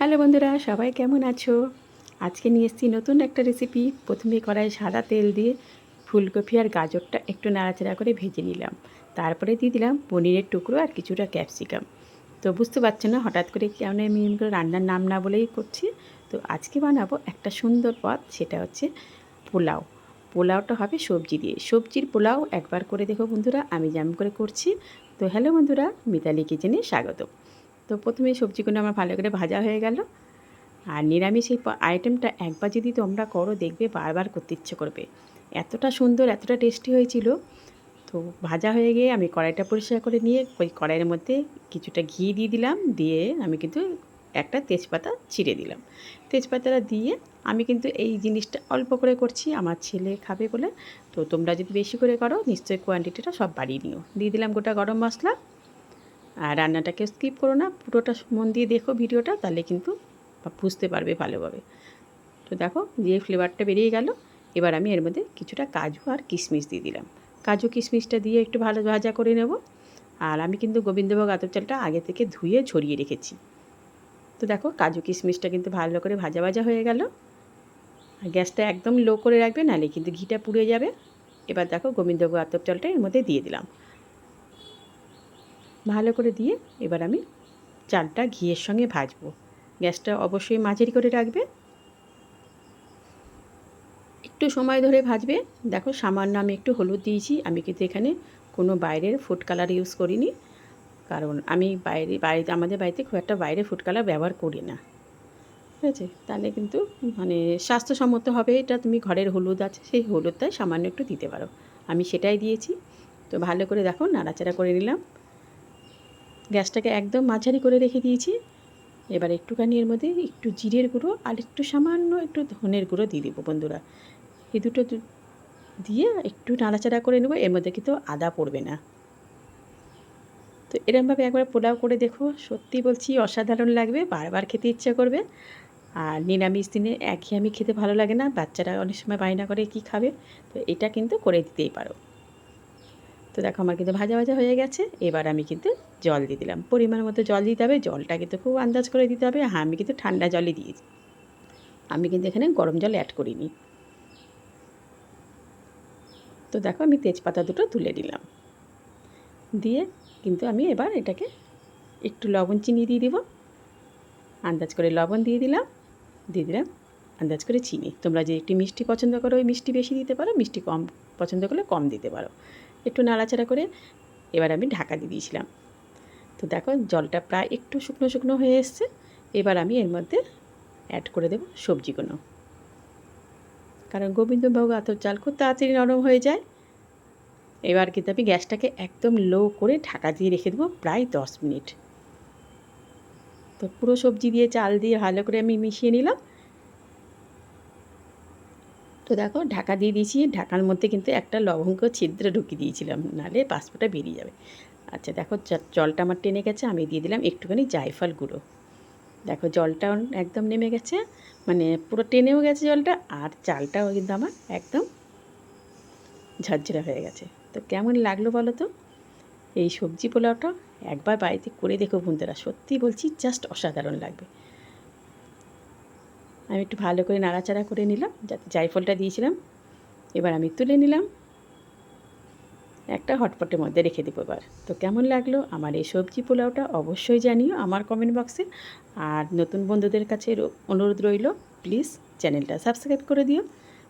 Hello বন্ধুরা, সবাই কেমন আছো? আজকে নিয়ে এসেছি নতুন একটা রেসিপি। প্রথমে কড়াইয়ে সাদা তেল দিয়ে ফুলকপি আর গাজরটা একটু নাড়াচাড়া করে ভেজে নিলাম। তারপরে দিয়ে দিলাম পনিরের টুকরো আর কিছুটা ক্যাপসিকাম। তো বুঝতে পারছো না হঠাৎ করে কেমন আমি এগুলো রান্নার নাম না বলেই করছি। তো আজকে বানাবো একটা সুন্দর পদ, সেটা হচ্ছে পোলাও। পোলাওটা হবে সবজি দিয়ে। সবজির পোলাও একবার করে দেখো বন্ধুরা, আমি যেমন করে করছি। তো হ্যালো বন্ধুরা, মিতালি কিচেনে স্বাগত। তো প্রথমে সবজিগুলো আমার ভালো করে ভাজা হয়ে গেল। আর নিরামিষ এই আইটেমটা একবার যদি তোমরা করো, দেখবে বারবার করতে ইচ্ছে করবে। এতটা সুন্দর, এতটা টেস্টি হয়েছিল। তো ভাজা হয়ে গিয়ে আমি কড়াইটা পরিষ্কার করে নিয়ে ওই কড়াইয়ের মধ্যে কিছুটা ঘি দিয়ে দিলাম। দিয়ে আমি কিন্তু একটা তেজপাতা ছিঁড়ে দিলাম। তেজপাতাটা দিয়ে আমি কিন্তু এই জিনিসটা অল্প করে করছি, আমার ছেলে খাবে বলে। তো তোমরা যদি বেশি করে করো, নিশ্চয়ই কোয়ান্টিটিটা সব বাড়িয়ে নিও। দিয়ে দিলাম গোটা গরম মশলা। আর রান্নাটাকে স্কিপ করো না, পুরোটা মন দিয়ে দেখো ভিডিওটা, তাহলে কিন্তু বুঝতে পারবে ভালোভাবে। তো দেখো যে ফ্লেভারটা বেরিয়ে গেল। এবার আমি এর মধ্যে কিছুটা কাজু আর কিশমিশ দিয়ে দিলাম। কাজু কিশমিশটা দিয়ে একটু ভালো ভাজা করে নেব। আর আমি কিন্তু গোবিন্দভোগ আতপ চালটা আগে থেকে ধুয়ে ঝরিয়ে রেখেছি। তো দেখো কাজু কিশমিশটা কিন্তু ভালো করে ভাজা ভাজা হয়ে গেল। আর গ্যাসটা একদম লো করে রাখবে, নাহলে কিন্তু ঘিটা পুড়ে যাবে। এবার দেখো গোবিন্দভোগ আতপ চালটা এর মধ্যে দিয়ে দিলাম। ভালো করে দিয়ে এবার আমি চালটা ঘিয়ের সঙ্গে ভাজবো। গ্যাসটা অবশ্যই মাঝারি করে রাখবে। একটু সময় ধরে ভাজবে। দেখো সামান্য আমি একটু হলুদ দিয়েছি। আমি কিন্তু এখানে কোনো বাইরের ফুড কালার ইউজ করিনি, কারণ আমি বাড়িতে আমাদের বাড়িতে খুব একটা বাইরে ফুড কালার ব্যবহার করি না। ঠিক আছে, তাহলে কিন্তু মানে স্বাস্থ্যসম্মত হবে। এটা তুমি ঘরের হলুদ আছে, সেই হলুদটাই সামান্য একটু দিতে পারো। আমি সেটাই দিয়েছি। তো ভালো করে দেখো নাড়াচাড়া করে নিলাম। গ্যাসটাকে একদম মাঝারি করে রেখে দিয়েছি। এবার একটুখানি এর মধ্যে একটু জিরের গুঁড়ো আর একটু সামান্য একটু ধনের গুঁড়ো দিয়ে দেবো বন্ধুরা। এই দুটো দিয়ে একটু নাড়াচাড়া করে নেব। এর মধ্যে কিন্তু আদা পড়বে না। তো এরমভাবে একবার পোলাও করে দেখো, সত্যি বলছি অসাধারণ লাগবে, বারবার খেতে ইচ্ছা করবে। আর নিরামিষ দিনে একঘেয়েমি খেতে ভালো লাগে না, বাচ্চারা অনেক সময় বায়না করে কি খাবে। তো এটা কিন্তু করে দিতেই পারো। তো দেখো আমার কিন্তু ভাজা ভাজা হয়ে গেছে। এবার আমি কিন্তু জল দিয়ে দিলাম, পরিমাণ মতো জল দিতে হবে। জলটা কিন্তু খুব আন্দাজ করে দিতে হবে। হ্যাঁ, আমি কিন্তু ঠান্ডা জলই দিয়েছি, আমি কিন্তু এখানে গরম জল অ্যাড করিনি। তো দেখো আমি তেজপাতা দুটো তুলে দিলাম। দিয়ে কিন্তু আমি এবার এটাকে একটু লবণ চিনি দিয়ে দিব। আন্দাজ করে লবণ দিয়ে দিলাম। দিয়ে দিলাম আন্দাজ করে চিনি। তোমরা যে একটু মিষ্টি পছন্দ করো, ওই মিষ্টি বেশি দিতে পারো, মিষ্টি কম পছন্দ করলে কম দিতে পারো। একটু নাড়াচাড়া করে এবার আমি ঢাকা দিয়ে দিয়েছিলাম। তো দেখো জলটা প্রায় একটু শুকনো শুকনো হয়ে এসছে। এবার আমি এর মধ্যে অ্যাড করে দেবো সবজিগুলো, কারণ গোবিন্দভোগ আতপ চাল খুব তাড়াতাড়ি নরম হয়ে যায়। এবার কিন্তু আমি গ্যাসটাকে একদম লো করে ঢাকা দিয়ে রেখে দেবো প্রায় 10 মিনিট। তো পুরো সবজি দিয়ে চাল দিয়ে ভালো করে আমি মিশিয়ে নিলাম। তো দেখো ঢাকা দিয়ে দিয়েছি। ঢাকার মধ্যে কিন্তু একটা লবঙ্গ ছিদ্র ঢুকিয়ে দিয়েছিলাম, নাহলে বাষ্পটা বেরিয়ে যাবে। আচ্ছা দেখো জলটা আমার টেনে গেছে। আমি দিয়ে দিলাম একটুখানি জায়ফল গুঁড়ো। দেখো জলটাও একদম নেমে গেছে, মানে পুরো টেনেও গেছে জলটা। আর চালটাও কিন্তু আমার একদম ঝরঝরে হয়ে গেছে। তো কেমন লাগলো বলো তো এই সবজি পোলাওটা? একবার বাড়িতে করে দেখো বন্ধুরা, সত্যি বলছি জাস্ট অসাধারণ লাগবে। আমি একটু ভালো করে নাড়াচাড়া করে নিলাম, যাতে জায়ফলটা দিয়েছিলাম। এবার আমি তুলে নিলাম, একটা হটপটের মধ্যে রেখে দেবো এবার। তো কেমন লাগলো আমার এই সবজি পোলাওটা অবশ্যই জানিও আমার কমেন্ট বক্সে। আর নতুন বন্ধুদের কাছে অনুরোধ রইল, প্লিজ চ্যানেলটা সাবস্ক্রাইব করে দিও।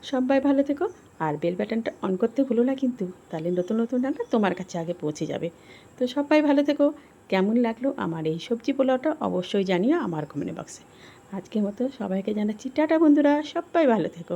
সবাই ভালো থেকো। আর বেল বাটনটা অন করতে ভুলো না কিন্তু, তাহলে নতুন নতুন রান্না তোমার কাছে আগে পৌঁছে যাবে। তো সবাই ভালো থেকো। কেমন লাগলো আমার এই সবজি পোলাওটা অবশ্যই জানিও আমার কমেন্ট বক্সে। আজকের মতো সবাইকে জানাচ্ছি টাটা বন্ধুরা, সবাই ভালো থেকো।